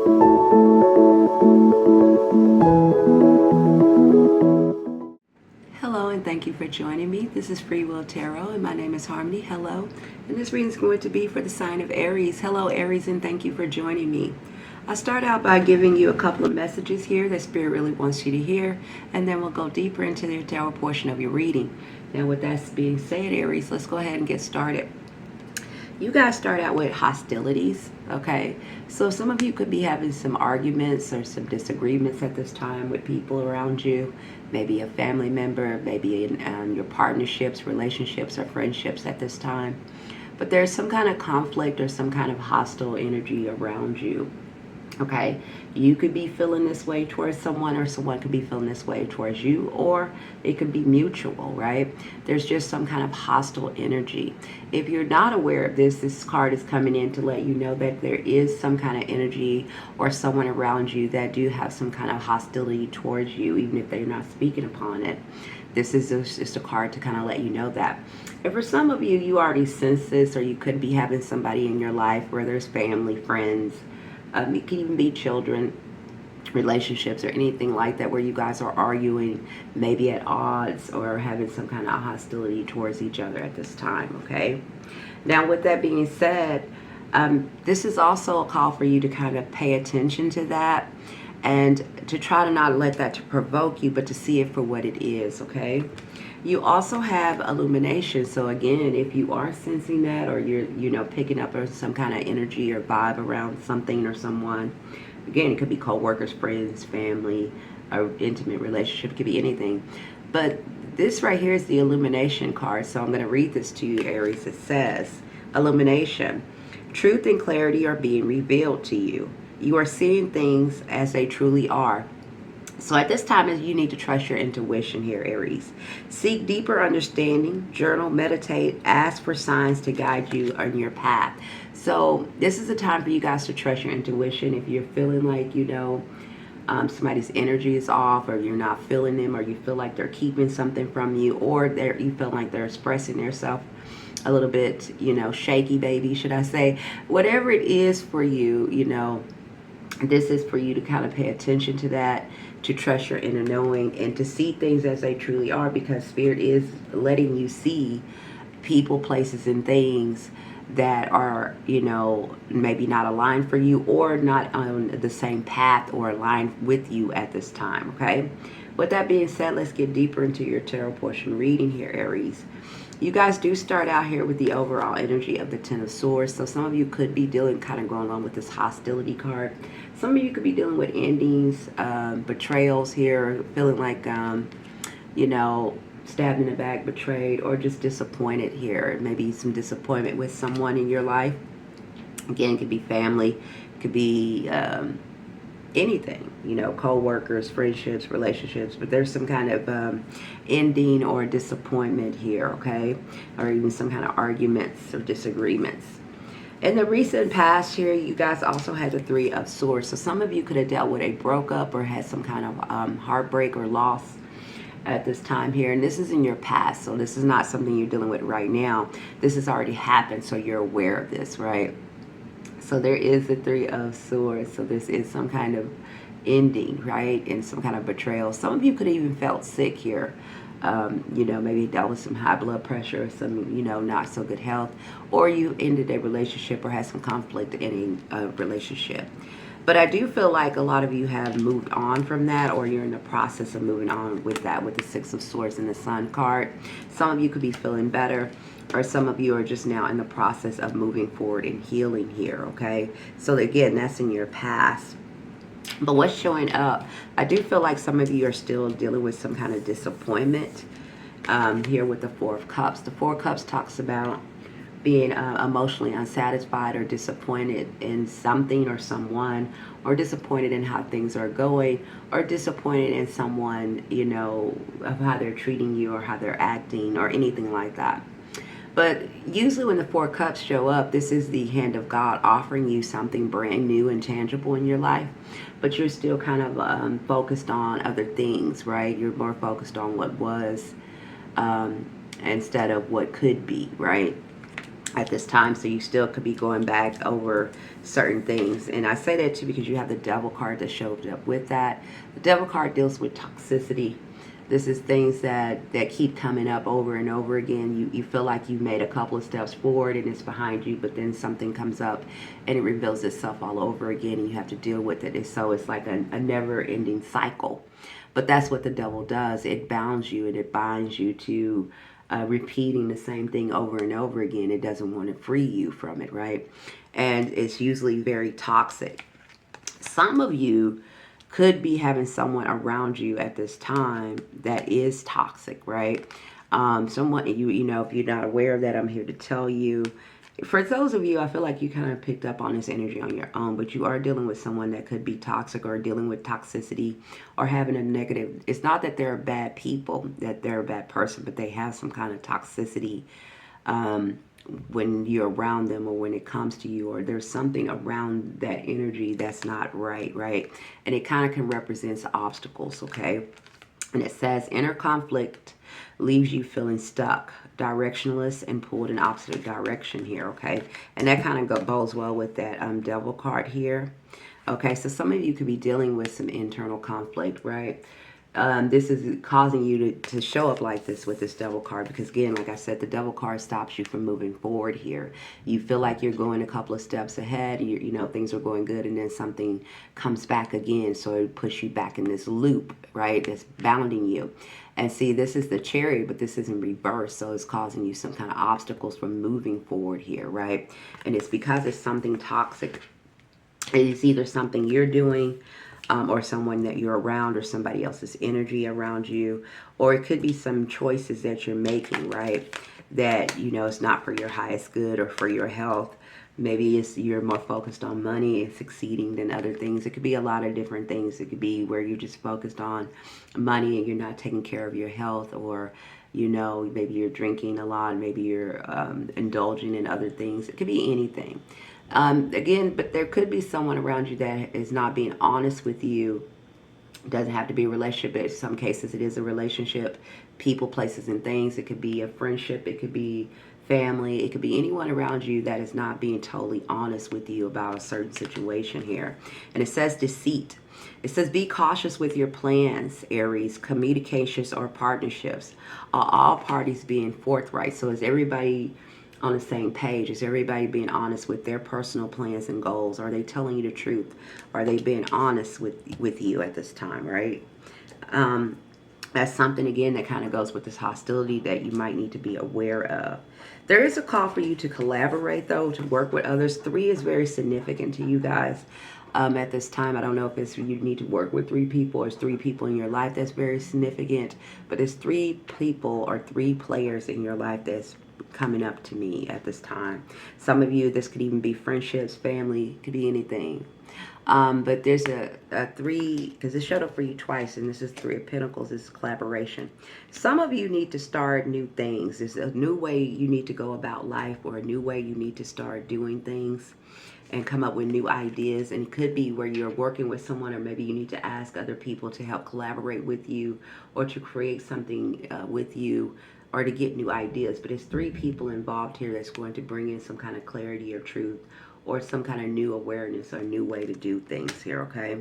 Hello and thank you for joining me. This is Freewill Tarot and my name is Harmony. Hello. And this reading is going to be for the sign of Aries. Hello Aries, and thank you for joining me. I'll start out by giving you a couple of messages here that Spirit really wants you to hear, and then we'll go deeper into the tarot portion of your reading. Now with that being said, Aries, let's go ahead and get started. You guys start out with hostilities, okay? So some of you could be having some arguments or some disagreements at this time with people around you, maybe a family member, maybe in your partnerships, relationships, or friendships at this time. But there's some kind of conflict or some kind of hostile energy around you. Okay, you could be feeling this way towards someone, or someone could be feeling this way towards you, or it could be mutual, right? There's just some kind of hostile energy. If you're not aware of this, this card is coming in to let you know that there is some kind of energy or someone around you that do have some kind of hostility towards you, even if they're not speaking upon it. This is just a card to kind of let you know that. And for some of you, you already sense this, or you could be having somebody in your life where there's family, friends, it can even be children, relationships, or anything like that, where you guys are arguing, maybe at odds, or having some kind of hostility towards each other at this time, okay? Now, with that being said, this is also a call for you to kind of pay attention to that, and to try to not let that to provoke you, but to see it for what it is, okay? You also have illumination. So again, if you are sensing that, or you're picking up some kind of energy or vibe around something or someone, again, it could be co-workers, friends, family, or intimate relationship. It could be anything. But this right here is the illumination card. So I'm going to read this to you, Aries. It says, illumination. Truth and clarity are being revealed to you. You are seeing things as they truly are. So at this time, you need to trust your intuition here, Aries. Seek deeper understanding, journal, meditate, ask for signs to guide you on your path. So this is a time for you guys to trust your intuition. If you're feeling like, somebody's energy is off, or you're not feeling them, or you feel like they're keeping something from you, or you feel like they're expressing themselves a little bit, shaky baby, should I say. Whatever it is for you, this is for you to kind of pay attention to that, to trust your inner knowing, and to see things as they truly are, because Spirit is letting you see people, places, and things that are, maybe not aligned for you, or not on the same path or aligned with you at this time, okay? With that being said, let's get deeper into your tarot portion reading here, Aries. You guys do start out here with the overall energy of the Ten of Swords. So some of you could be going along with this hostility card. Some of you could be dealing with endings, betrayals here, feeling like, stabbed in the back, betrayed, or just disappointed here. Maybe some disappointment with someone in your life. Again, it could be family, it could be anything, co-workers, friendships, relationships, but there's some kind of ending or disappointment here, okay? Or even some kind of arguments or disagreements. In the recent past here, you guys also had the Three of Swords. So some of you could have dealt with a breakup or had some kind of heartbreak or loss at this time here. And this is in your past. So this is not something you're dealing with right now. This has already happened, so you're aware of this, right? So there is the Three of Swords. So this is some kind of ending, right? And some kind of betrayal. Some of you could have even felt sick here. Maybe dealt with some high blood pressure, or some, not so good health, or you ended a relationship or had some conflict in a relationship. But I do feel like a lot of you have moved on from that, or you're in the process of moving on with that, with the Six of Swords and the Sun card. Some of you could be feeling better, or some of you are just now in the process of moving forward and healing here, okay? So again, that's in your past. But what's showing up, I do feel like some of you are still dealing with some kind of disappointment here with the Four of Cups. The Four of Cups talks about being emotionally unsatisfied or disappointed in something or someone, or disappointed in how things are going, or disappointed in someone, of how they're treating you or how they're acting or anything like that. But usually when the Four of Cups show up, this is the hand of God offering you something brand new and tangible in your life. But you're still kind of focused on other things, right? You're more focused on what was instead of what could be, right? at this time, so you still could be going back over certain things. And I say that too because you have the devil card that showed up with that. The devil card deals with toxicity. This is things that keep coming up over and over again. You feel like you've made a couple of steps forward and it's behind you, but then something comes up and it reveals itself all over again, and you have to deal with it. And so it's like a never-ending cycle. But that's what the devil does. It bounds you and it binds you to repeating the same thing over and over again. It doesn't want to free you from it, right? And it's usually very toxic. Some of you could be having someone around you at this time that is toxic, right? Someone, you know, if you're not aware of that, I'm here to tell you. For those of you, I feel like you kind of picked up on this energy on your own, but you are dealing with someone that could be toxic or dealing with toxicity or having a negative. It's not that they're bad people, that they're a bad person, but they have some kind of toxicity when you're around them or when it comes to you, or there's something around that energy that's not right, right? And it kind of can represent obstacles, okay? And it says inner conflict leaves you feeling stuck, directionless, and pulled in opposite direction here, okay? And that kind of bodes well with that devil card here. Okay, so some of you could be dealing with some internal conflict, right? This is causing you to show up like this with this devil card because, again, like I said, the devil card stops you from moving forward here. You feel like you're going a couple of steps ahead, you know, things are going good, and then something comes back again, so it puts you back in this loop, right, that's bounding you. And see, this is the Chariot, but this is in reverse, so it's causing you some kind of obstacles from moving forward here, right? And it's because it's something toxic. It's either something you're doing, or someone that you're around, or somebody else's energy around you, or it could be some choices that you're making, right, that, you know, it's not for your highest good or for your health. Maybe it's you're more focused on money and succeeding than other things. It could be a lot of different things. It could be where you're just focused on money and you're not taking care of your health, or, you know, maybe you're drinking a lot, maybe you're indulging in other things. It could be anything. Again, but there could be someone around you that is not being honest with you. It doesn't have to be a relationship, but in some cases it is a relationship. People, places, and things. It could be a friendship. It could be family. It could be anyone around you that is not being totally honest with you about a certain situation here. And it says deceit. It says be cautious with your plans, Aries, communications, or partnerships. Are all parties being forthright? So is everybody on the same page? Is everybody being honest with their personal plans and goals? Are they telling you the truth? Are they being honest with you at this time, right? That's something, again, that kind of goes with this hostility that you might need to be aware of. There is a call for you to collaborate, though, to work with others. 3 is very significant to you guys at this time. I don't know if it's you need to work with 3 people, or it's 3 people in your life that's very significant, but it's 3 people or 3 players in your life that's coming up to me at this time. Some of you, this could even be friendships, family, could be anything. But there's a 3, because it showed up for you twice, and this is 3 of Pentacles. This is collaboration. Some of you need to start new things. There's a new way you need to go about life, or a new way you need to start doing things and come up with new ideas. And it could be where you're working with someone, or maybe you need to ask other people to help collaborate with you, or to create something with you, or to get new ideas. But it's 3 people involved here that's going to bring in some kind of clarity or truth, or some kind of new awareness or new way to do things here, okay?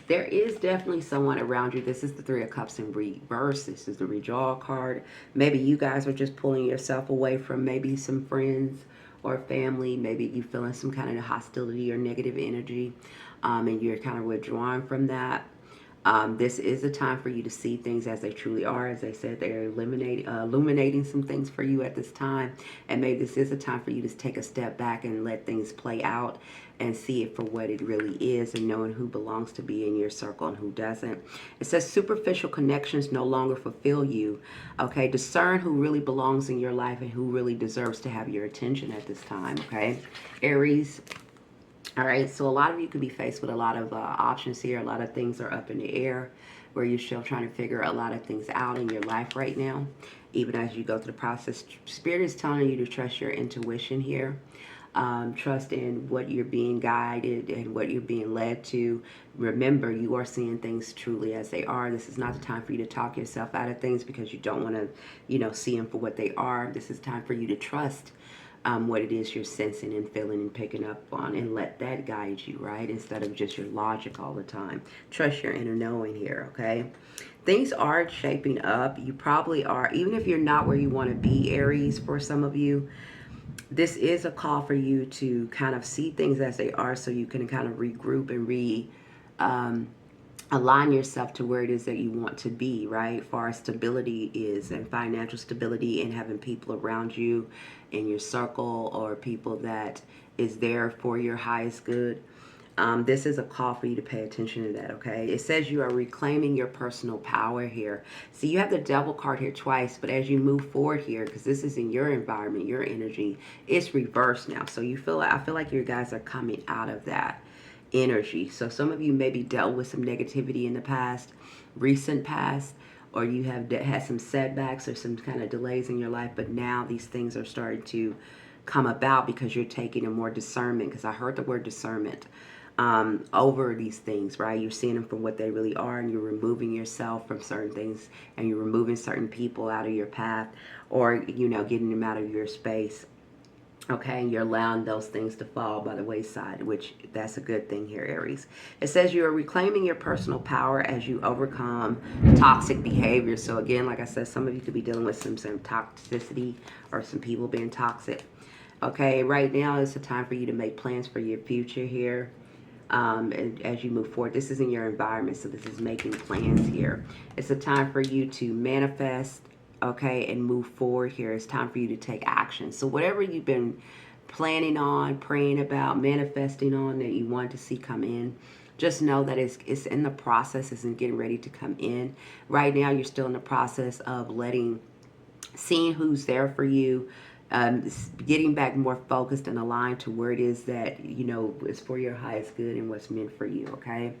There is definitely someone around you. This is the 3 of Cups in reverse. This is the withdrawal card. Maybe you guys are just pulling yourself away from maybe some friends or family. Maybe you feeling some kind of hostility or negative energy, and you're kind of withdrawing from that. This is a time for you to see things as they truly are. As I said, they're illuminating some things for you at this time. And maybe this is a time for you to take a step back and let things play out and see it for what it really is, and knowing who belongs to be in your circle and who doesn't. It says superficial connections no longer fulfill you. Okay, discern who really belongs in your life and who really deserves to have your attention at this time, okay? Aries. All right, so a lot of you could be faced with a lot of options here. A lot of things are up in the air, where you're still trying to figure a lot of things out in your life right now. Even as you go through the process, Spirit is telling you to trust your intuition here. Trust in what you're being guided and what you're being led to. Remember, you are seeing things truly as they are. This is not the time for you to talk yourself out of things because you don't want to, you know, see them for what they are. This is time for you to trust what it is you're sensing and feeling and picking up on, and let that guide you, right? Instead of just your logic all the time. Trust your inner knowing here, okay? Things are shaping up. You probably are, even if you're not where you want to be, Aries, for some of you, this is a call for you to kind of see things as they are so you can kind of regroup and um, align yourself to where it is that you want to be, right? Far as stability is, and financial stability, and having people around you in your circle, or people that is there for your highest good. This is a call for you to pay attention to that, okay? It says you are reclaiming your personal power here. So you have the devil card here twice, but as you move forward here, because this is in your environment, your energy, it's reversed now. So I feel like you guys are coming out of that energy. So some of you maybe dealt with some negativity in the past, recent past, or you have had some setbacks or some kind of delays in your life, but now these things are starting to come about because you're taking a more discernment, because I heard the word discernment, over these things, right? You're seeing them for what they really are, and you're removing yourself from certain things, and you're removing certain people out of your path, or, getting them out of your space. Okay, and you're allowing those things to fall by the wayside, which that's a good thing here, Aries. It says you are reclaiming your personal power as you overcome toxic behavior. So again, like I said, some of you could be dealing with some toxicity or some people being toxic. Okay, right now is the time for you to make plans for your future here. And as you move forward, this is in your environment, so this is making plans here. It's a time for you to manifest, okay, and move forward here. It's time for you to take action. So whatever you've been planning on, praying about, manifesting on, that you want to see come in, just know that it's in the process, it's in getting ready to come in. Right now, you're still in the process of seeing who's there for you, getting back more focused and aligned to where it is that, is for your highest good and what's meant for you, okay?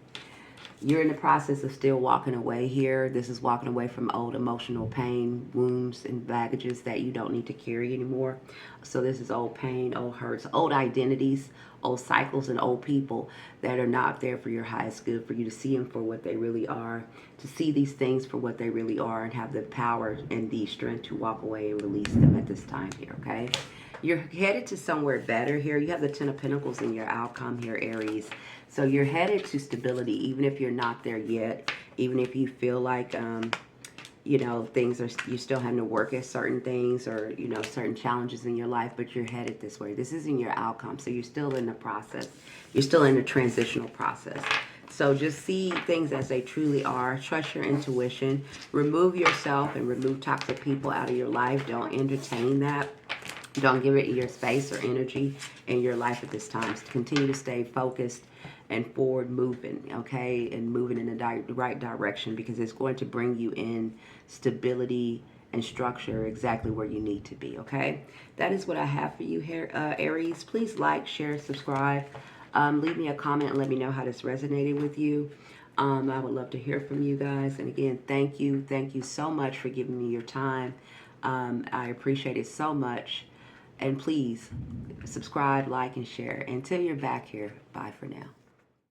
You're in the process of still walking away here. This is walking away from old emotional pain, wounds, and baggages that you don't need to carry anymore. So this is old pain, old hurts, old identities, old cycles, and old people that are not there for your highest good, for you to see them for what they really are, to see these things for what they really are, and have the power and the strength to walk away and release them at this time here, okay? You're headed to somewhere better here. You have the Ten of Pentacles in your outcome here, Aries. So you're headed to stability, even if you're not there yet, even if you feel like, things are, you're still having to work at certain things, or, certain challenges in your life, but you're headed this way. This is in your outcome. So you're still in the process. You're still in the transitional process. So just see things as they truly are. Trust your intuition. Remove yourself and remove toxic people out of your life. Don't entertain that. Don't give it your space or energy in your life at this time. Continue to stay focused and forward moving, okay? And moving in the right direction, because it's going to bring you in stability and structure exactly where you need to be, okay? That is what I have for you here, Aries. Please like, share, subscribe. Leave me a comment and let me know how this resonated with you. I would love to hear from you guys. And again, thank you. Thank you so much for giving me your time. I appreciate it so much. And please subscribe, like, and share. Until you're back here, bye for now.